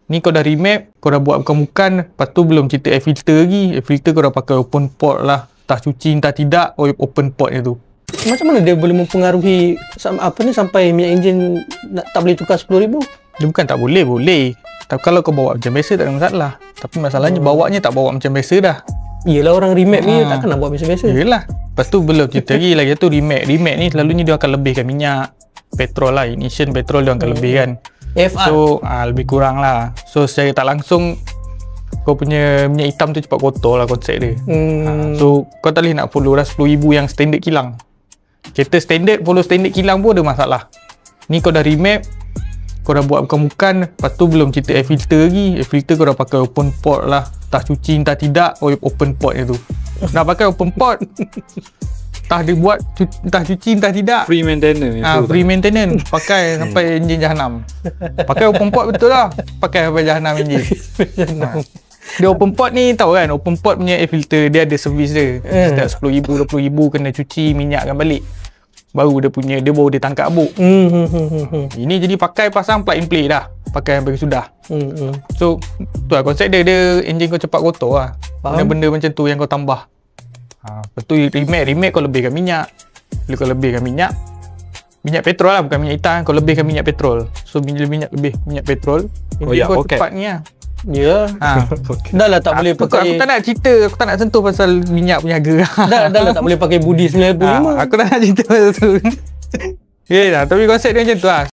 Ni kau dah remap, kau dah buat bukan-bukan, lepas tu belum cerita air filter lagi. Air filter kau dah pakai open port lah. Entah cuci entah tidak, open port tu. Macam mana dia boleh mempengaruhi sampai minyak enjin tak boleh tukar 10,000? Dia bukan tak boleh, boleh. Tapi kalau kau bawa macam biasa tak ada masalah. Tapi masalahnya bawanya tak bawa macam biasa dah. Yelah, orang remap ni takkan nak buat macam biasa. Yelah. Lepas tu belum cerita lagi tu remap. Remap ni selalunya dia akan lebihkan minyak petrol lah, ignition petrol dia akan lebihkan. FR. So lebih kurang lah. So secara tak langsung kau punya minyak hitam tu cepat kotor lah konsep dia. So kau tak boleh nak follow dah 10,000 yang standard kilang. Kereta standard follow standard kilang pun ada masalah. Ni kau dah remap, kau dah buat bukan-bukan, lepas tu belum cerita air filter lagi. Air filter kau dah pakai open port lah. Entah cuci entah tidak, open port tu. Nak pakai open port, entah dia buat entah cuci entah tidak, Free maintenance. free maintenance. Pakai sampai enjin jahanam. Pakai open port betul lah. Pakai sampai jahanam enjin. Dia open port ni tahu kan, open port punya air filter dia ada servis dia. Setiap 10,000 20,000 kena cuci minyakkan balik. Baru dia baru dia tangkap habuk. Ini jadi pakai pasang plug and play dah. Pakai sampai sudah. So tu lah konsep dia enjin kau cepat kotor lah. Benda-benda macam tu yang kau tambah. Lepas tu remake kau lebihkan minyak. Bila kau lebihkan minyak petrol lah, bukan minyak hitam. Kau lebihkan minyak petrol. So bila minyak petrol, kau cepat ni lah. Ya. Dah lah tak boleh pakai. Aku tak nak cerita, aku tak nak sentuh pasal minyak punya harga. Dah lah tak boleh pakai Budi 95. Aku tak nak cerita pasal tu. Ya, tapi konsep dia macam tu lah.